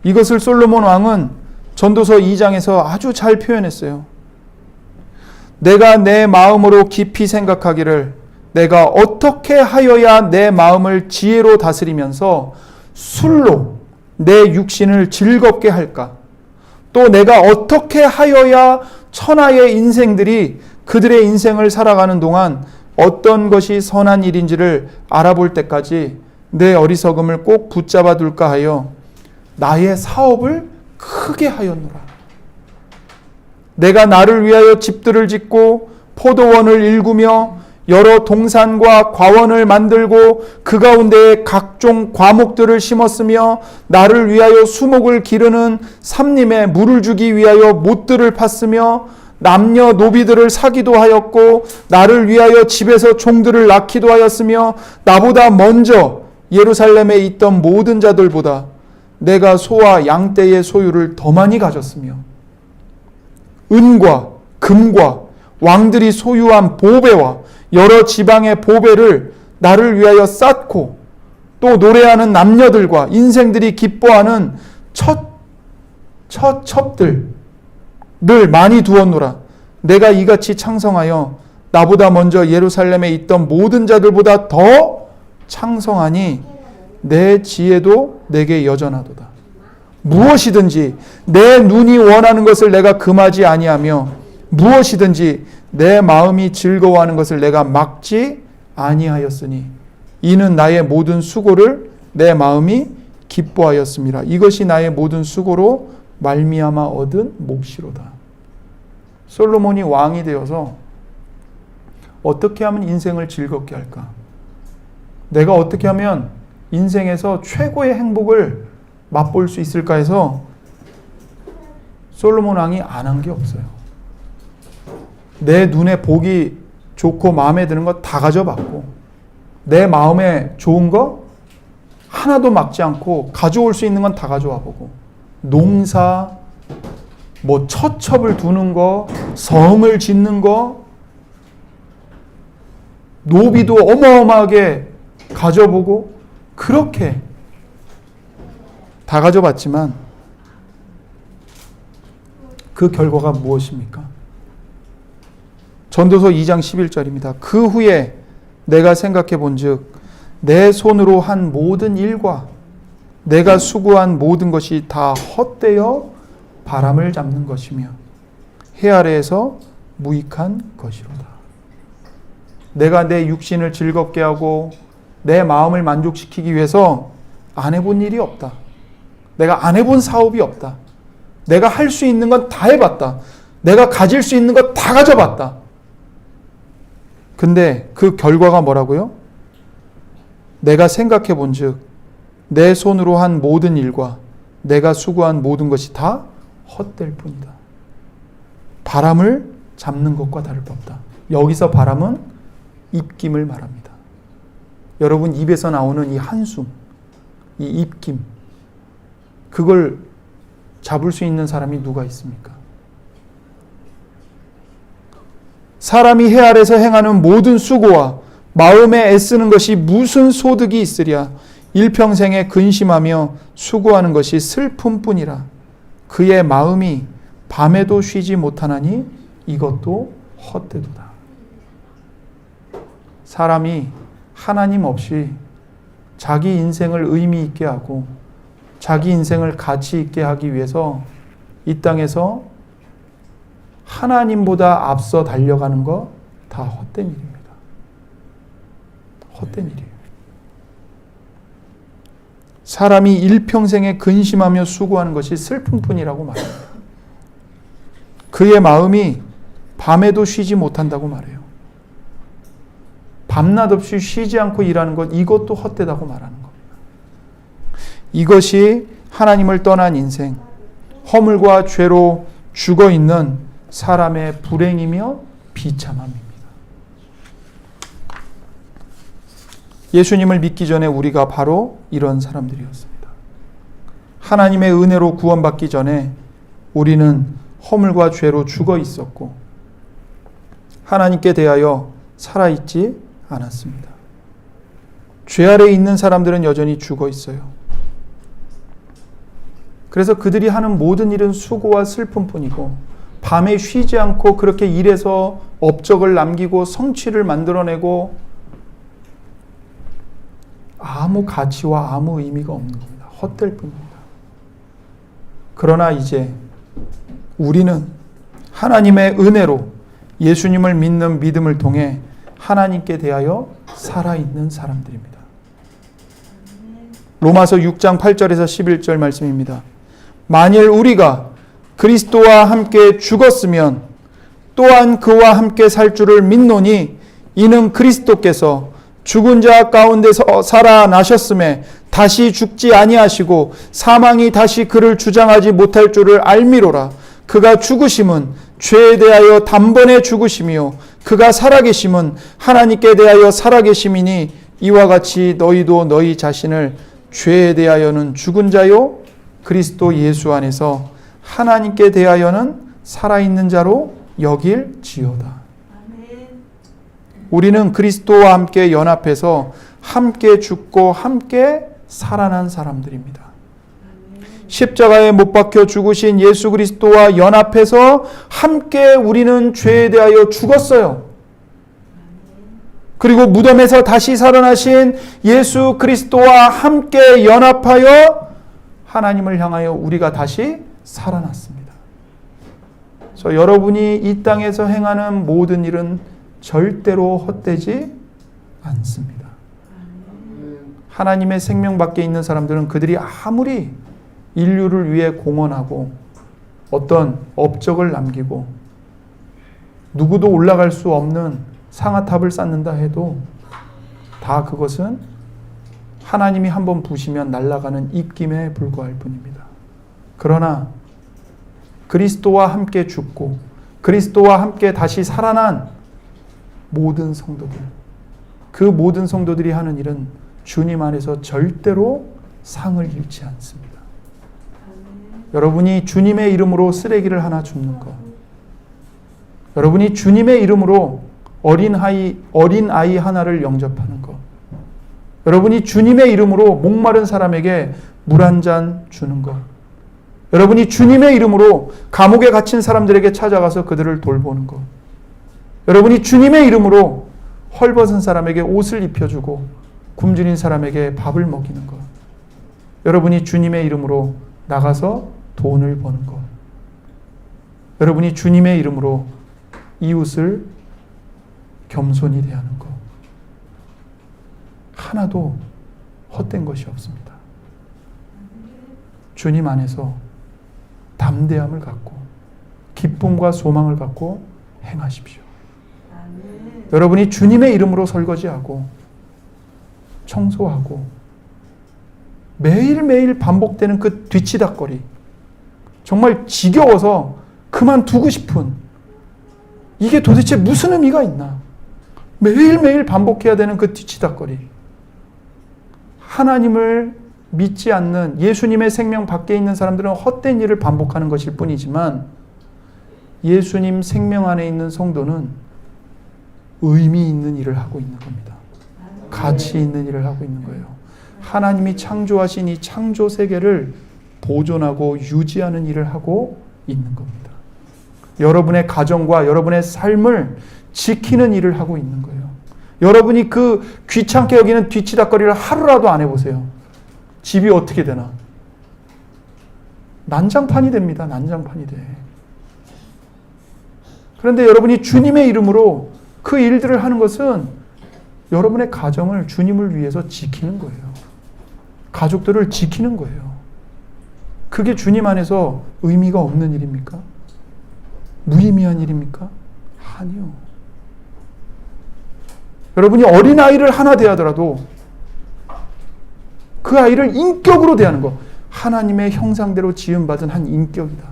이것을 솔로몬 왕은 전도서 2장에서 아주 잘 표현했어요. 내가 내 마음으로 깊이 생각하기를 내가 어떻게 하여야 내 마음을 지혜로 다스리면서 술로 내 육신을 즐겁게 할까? 또 내가 어떻게 하여야 천하의 인생들이 그들의 인생을 살아가는 동안 어떤 것이 선한 일인지를 알아볼 때까지 내 어리석음을 꼭 붙잡아 둘까 하여 나의 사업을 크게 하였노라. 내가 나를 위하여 집들을 짓고 포도원을 일구며 여러 동산과 과원을 만들고 그 가운데에 각종 과목들을 심었으며 나를 위하여 수목을 기르는 삼림에 물을 주기 위하여 못들을 팠으며 남녀 노비들을 사기도 하였고 나를 위하여 집에서 종들을 낳기도 하였으며 나보다 먼저 예루살렘에 있던 모든 자들보다 내가 소와 양떼의 소유를 더 많이 가졌으며 은과 금과 왕들이 소유한 보배와 여러 지방의 보배를 나를 위하여 쌓고 또 노래하는 남녀들과 인생들이 기뻐하는 첩들을 많이 두었노라. 내가 이같이 창성하여 나보다 먼저 예루살렘에 있던 모든 자들보다 더 창성하니 내 지혜도 내게 여전하도다. 무엇이든지 내 눈이 원하는 것을 내가 금하지 아니하며 무엇이든지 내 마음이 즐거워하는 것을 내가 막지 아니하였으니 이는 나의 모든 수고를 내 마음이 기뻐하였습니다. 이것이 나의 모든 수고로 말미암아 얻은 몫이로다. 솔로몬이 왕이 되어서 어떻게 하면 인생을 즐겁게 할까? 내가 어떻게 하면 인생에서 최고의 행복을 맛볼 수 있을까 해서 솔로몬 왕이 안 한 게 없어요. 내 눈에 보기 좋고 마음에 드는 거 다 가져봤고 내 마음에 좋은 거 하나도 막지 않고 가져올 수 있는 건 다 가져와 보고 농사, 뭐 처첩을 두는 거, 성을 짓는 거, 노비도 어마어마하게 가져보고 그렇게 다 가져봤지만 그 결과가 무엇입니까? 전도서 2장 11절입니다. 그 후에 내가 생각해 본즉 내 손으로 한 모든 일과 내가 수고한 모든 것이 다 헛되어 바람을 잡는 것이며 해 아래에서 무익한 것이로다. 내가 내 육신을 즐겁게 하고 내 마음을 만족시키기 위해서 안 해본 일이 없다. 내가 안 해본 사업이 없다. 내가 할 수 있는 건 다 해봤다. 내가 가질 수 있는 거 다 가져봤다. 근데 그 결과가 뭐라고요? 내가 생각해 본즉 내 손으로 한 모든 일과 내가 수고한 모든 것이 다 헛될 뿐이다. 바람을 잡는 것과 다를 바 없다. 여기서 바람은 입김을 말합니다. 여러분 입에서 나오는 이 한숨, 이 입김, 그걸 잡을 수 있는 사람이 누가 있습니까? 사람이 해 아래서 행하는 모든 수고와 마음에 애쓰는 것이 무슨 소득이 있으랴. 일평생에 근심하며 수고하는 것이 슬픔뿐이라. 그의 마음이 밤에도 쉬지 못하나니 이것도 헛되도다. 사람이 하나님 없이 자기 인생을 의미 있게 하고 자기 인생을 가치 있게 하기 위해서 이 땅에서 하나님보다 앞서 달려가는 거 다 헛된 일입니다. 헛된 일이에요. 사람이 일평생에 근심하며 수고하는 것이 슬픔뿐이라고 말합니다. 그의 마음이 밤에도 쉬지 못한다고 말해요. 밤낮 없이 쉬지 않고 일하는 것, 이것도 헛되다고 말하는 겁니다. 이것이 하나님을 떠난 인생, 허물과 죄로 죽어있는 사람의 불행이며 비참함입니다. 예수님을 믿기 전에 우리가 바로 이런 사람들이었습니다. 하나님의 은혜로 구원받기 전에 우리는 허물과 죄로 죽어 있었고 하나님께 대하여 살아있지 않았습니다. 죄 아래에 있는 사람들은 여전히 죽어 있어요. 그래서 그들이 하는 모든 일은 수고와 슬픔뿐이고 밤에 쉬지 않고 그렇게 일해서 업적을 남기고 성취를 만들어내고 아무 가치와 아무 의미가 없는 겁니다. 헛될 뿐입니다. 그러나 이제 우리는 하나님의 은혜로 예수님을 믿는 믿음을 통해 하나님께 대하여 살아있는 사람들입니다. 로마서 6장 8절에서 11절 말씀입니다. 만일 우리가 그리스도와 함께 죽었으면 또한 그와 함께 살 줄을 믿노니 이는 그리스도께서 죽은 자 가운데서 살아나셨음에 다시 죽지 아니하시고 사망이 다시 그를 주장하지 못할 줄을 알미로라. 그가 죽으심은 죄에 대하여 단번에 죽으심이요 그가 살아계심은 하나님께 대하여 살아계심이니 이와 같이 너희도 너희 자신을 죄에 대하여는 죽은 자요 그리스도 예수 안에서 하나님께 대하여는 살아있는 자로 여길지어다. 우리는 그리스도와 함께 연합해서 함께 죽고 함께 살아난 사람들입니다. 십자가에 못 박혀 죽으신 예수 그리스도와 연합해서 함께 우리는 죄에 대하여 죽었어요. 그리고 무덤에서 다시 살아나신 예수 그리스도와 함께 연합하여 하나님을 향하여 우리가 다시 살아났습니다. 그래서 여러분이 이 땅에서 행하는 모든 일은 절대로 헛되지 않습니다. 하나님의 생명 밖에 있는 사람들은 그들이 아무리 인류를 위해 공헌하고 어떤 업적을 남기고 누구도 올라갈 수 없는 상아탑을 쌓는다 해도 다 그것은 하나님이 한번 부시면 날아가는 입김에 불과할 뿐입니다. 그러나 그리스도와 함께 죽고 그리스도와 함께 다시 살아난 모든 성도들, 그 모든 성도들이 하는 일은 주님 안에서 절대로 상을 잃지 않습니다. 여러분이 주님의 이름으로 쓰레기를 하나 줍는 것, 여러분이 주님의 이름으로 어린아이 하나를 영접하는 것, 여러분이 주님의 이름으로 목마른 사람에게 물 한 잔 주는 것, 여러분이 주님의 이름으로 감옥에 갇힌 사람들에게 찾아가서 그들을 돌보는 것, 여러분이 주님의 이름으로 헐벗은 사람에게 옷을 입혀주고 굶주린 사람에게 밥을 먹이는 것, 여러분이 주님의 이름으로 나가서 돈을 버는 것, 여러분이 주님의 이름으로 이웃을 겸손히 대하는 것, 하나도 헛된 것이 없습니다. 주님 안에서 담대함을 갖고 기쁨과 소망을 갖고 행하십시오. 여러분이 주님의 이름으로 설거지하고 청소하고 매일매일 반복되는 그 뒤치다거리, 정말 지겨워서 그만두고 싶은, 이게 도대체 무슨 의미가 있나? 매일매일 반복해야 되는 그 뒤치다거리, 하나님을 믿지 않는 예수님의 생명 밖에 있는 사람들은 헛된 일을 반복하는 것일 뿐이지만 예수님 생명 안에 있는 성도는 의미 있는 일을 하고 있는 겁니다. 가치 있는 일을 하고 있는 거예요. 하나님이 창조하신 이 창조 세계를 보존하고 유지하는 일을 하고 있는 겁니다. 여러분의 가정과 여러분의 삶을 지키는 일을 하고 있는 거예요. 여러분이 그 귀찮게 여기는 뒤치다거리를 하루라도 안 해보세요. 집이 어떻게 되나? 난장판이 됩니다. 난장판이 돼. 그런데 여러분이 주님의 이름으로 그 일들을 하는 것은 여러분의 가정을 주님을 위해서 지키는 거예요. 가족들을 지키는 거예요. 그게 주님 안에서 의미가 없는 일입니까? 무의미한 일입니까? 아니요. 여러분이 어린아이를 하나 대하더라도 그 아이를 인격으로 대하는 것, 하나님의 형상대로 지음받은 한 인격이다.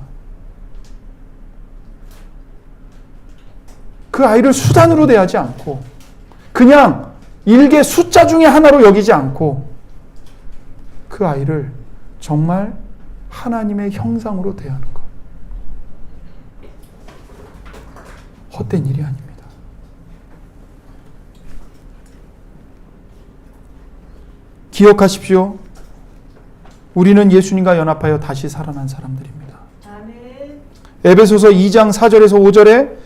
그 아이를 수단으로 대하지 않고 그냥 일개 숫자 중에 하나로 여기지 않고 그 아이를 정말 하나님의 형상으로 대하는 것. 헛된 일이 아닙니다. 기억하십시오. 우리는 예수님과 연합하여 다시 살아난 사람들입니다. 아멘. 에베소서 2장 4절에서 5절에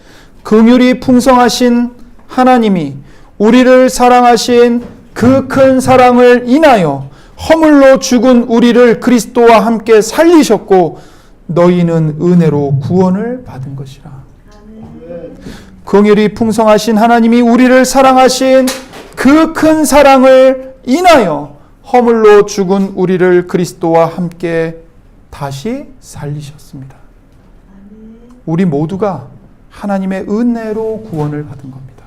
긍휼이 풍성하신 하나님이 우리를 사랑하신 그 큰 사랑을 인하여 허물로 죽은 우리를 그리스도와 함께 살리셨고 너희는 은혜로 구원을 받은 것이라. 아멘. 긍휼이 풍성하신 하나님이 우리를 사랑하신 그 큰 사랑을 인하여 허물로 죽은 우리를 그리스도와 함께 다시 살리셨습니다. 우리 모두가 하나님의 은혜로 구원을 받은 겁니다.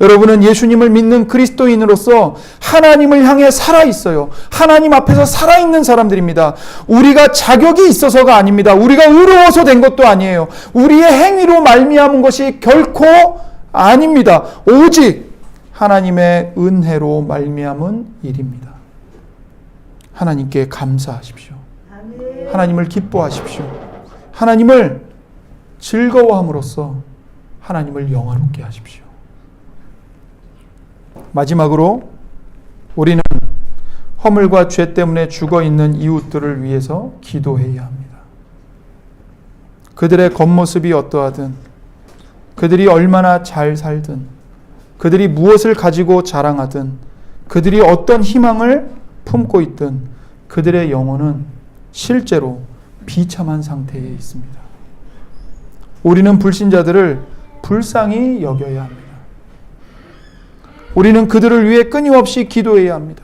여러분은 예수님을 믿는 그리스도인으로서 하나님을 향해 살아있어요. 하나님 앞에서 살아있는 사람들입니다. 우리가 자격이 있어서가 아닙니다. 우리가 의로워서 된 것도 아니에요. 우리의 행위로 말미암은 것이 결코 아닙니다. 오직 하나님의 은혜로 말미암은 일입니다. 하나님께 감사하십시오. 하나님을 기뻐하십시오. 하나님을 즐거워함으로써 하나님을 영화롭게 하십시오. 마지막으로 우리는 허물과 죄 때문에 죽어있는 이웃들을 위해서 기도해야 합니다. 그들의 겉모습이 어떠하든, 그들이 얼마나 잘 살든, 그들이 무엇을 가지고 자랑하든, 그들이 어떤 희망을 품고 있든 그들의 영혼은 실제로 비참한 상태에 있습니다. 우리는 불신자들을 불쌍히 여겨야 합니다. 우리는 그들을 위해 끊임없이 기도해야 합니다.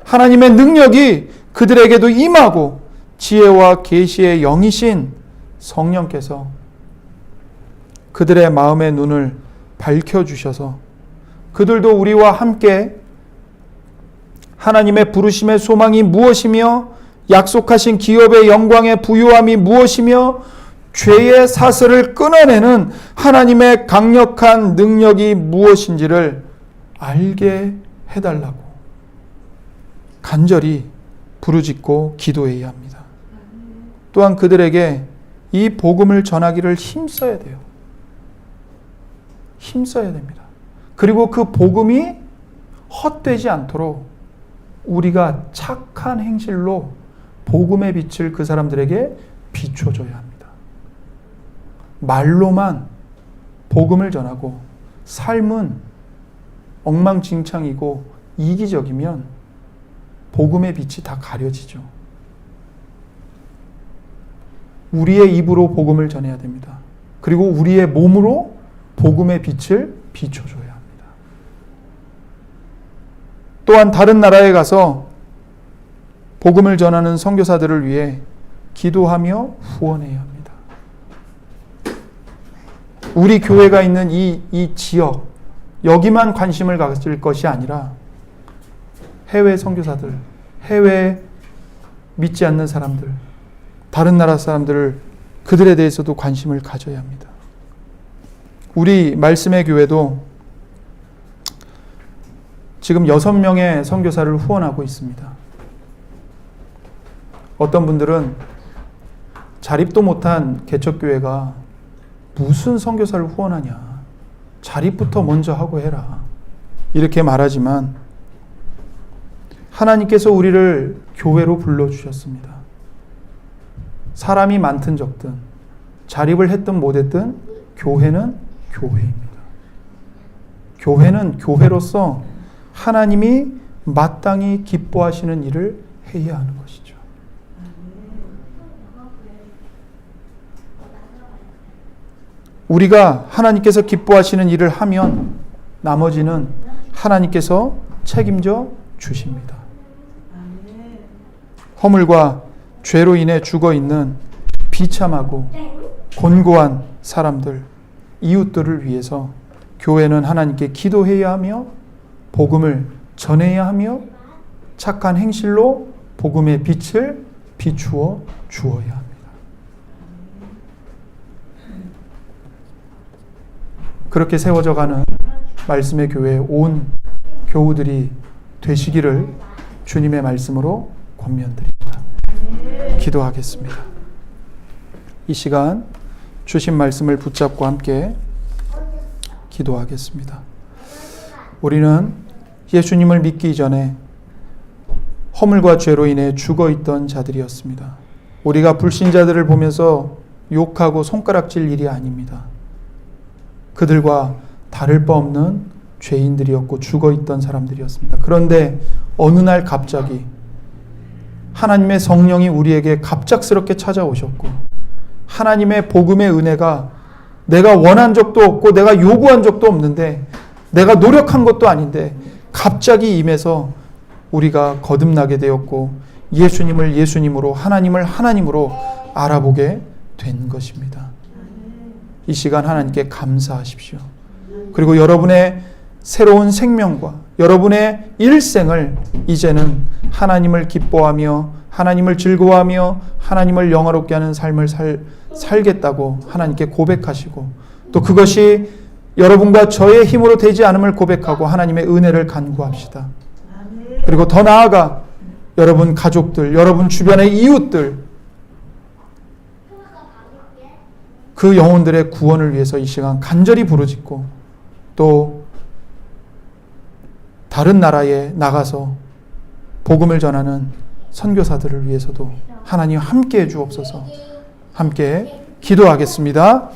하나님의 능력이 그들에게도 임하고 지혜와 계시의 영이신 성령께서 그들의 마음의 눈을 밝혀주셔서 그들도 우리와 함께 하나님의 부르심의 소망이 무엇이며 약속하신 기업의 영광의 부유함이 무엇이며 죄의 사슬을 끊어내는 하나님의 강력한 능력이 무엇인지를 알게 해달라고 간절히 부르짖고 기도해야 합니다. 또한 그들에게 이 복음을 전하기를 힘써야 돼요. 힘써야 됩니다. 그리고 그 복음이 헛되지 않도록 우리가 착한 행실로 복음의 빛을 그 사람들에게 비춰줘야 합니다. 말로만 복음을 전하고 삶은 엉망진창이고 이기적이면 복음의 빛이 다 가려지죠. 우리의 입으로 복음을 전해야 됩니다. 그리고 우리의 몸으로 복음의 빛을 비춰줘야 합니다. 또한 다른 나라에 가서 복음을 전하는 선교사들을 위해 기도하며 후원해야 합니다. 우리 교회가 있는 이 지역, 여기만 관심을 가질 것이 아니라 해외 선교사들, 해외 믿지 않는 사람들, 다른 나라 사람들을 그들에 대해서도 관심을 가져야 합니다. 우리 말씀의 교회도 지금 6명의 선교사를 후원하고 있습니다. 어떤 분들은 자립도 못한 개척교회가 무슨 선교사를 후원하냐, 자립부터 먼저 하고 해라, 이렇게 말하지만 하나님께서 우리를 교회로 불러주셨습니다. 사람이 많든 적든 자립을 했든 못했든 교회는 교회입니다. 교회는 교회로서 하나님이 마땅히 기뻐하시는 일을 해야 하는 것이죠. 우리가 하나님께서 기뻐하시는 일을 하면 나머지는 하나님께서 책임져 주십니다. 허물과 죄로 인해 죽어있는 비참하고 곤고한 사람들, 이웃들을 위해서 교회는 하나님께 기도해야 하며 복음을 전해야 하며 착한 행실로 복음의 빛을 비추어 주어야 합니다. 그렇게 세워져가는 말씀의 교회에 온 교우들이 되시기를 주님의 말씀으로 권면드립니다. 기도하겠습니다. 이 시간 주신 말씀을 붙잡고 함께 기도하겠습니다. 우리는 예수님을 믿기 전에 허물과 죄로 인해 죽어있던 자들이었습니다. 우리가 불신자들을 보면서 욕하고 손가락질 일이 아닙니다. 그들과 다를 바 없는 죄인들이었고 죽어있던 사람들이었습니다. 그런데 어느 날 갑자기 하나님의 성령이 우리에게 갑작스럽게 찾아오셨고 하나님의 복음의 은혜가 내가 원한 적도 없고 내가 요구한 적도 없는데 내가 노력한 것도 아닌데 갑자기 임해서 우리가 거듭나게 되었고 예수님을 예수님으로 하나님을 하나님으로 알아보게 된 것입니다. 이 시간 하나님께 감사하십시오. 그리고 여러분의 새로운 생명과 여러분의 일생을 이제는 하나님을 기뻐하며 하나님을 즐거워하며 하나님을 영화롭게 하는 삶을 살겠다고 하나님께 고백하시고 또 그것이 여러분과 저의 힘으로 되지 않음을 고백하고 하나님의 은혜를 간구합시다. 그리고 더 나아가 여러분 가족들, 여러분 주변의 이웃들, 그 영혼들의 구원을 위해서 이 시간 간절히 부르짖고 또 다른 나라에 나가서 복음을 전하는 선교사들을 위해서도 하나님 함께해 주옵소서. 함께 기도하겠습니다.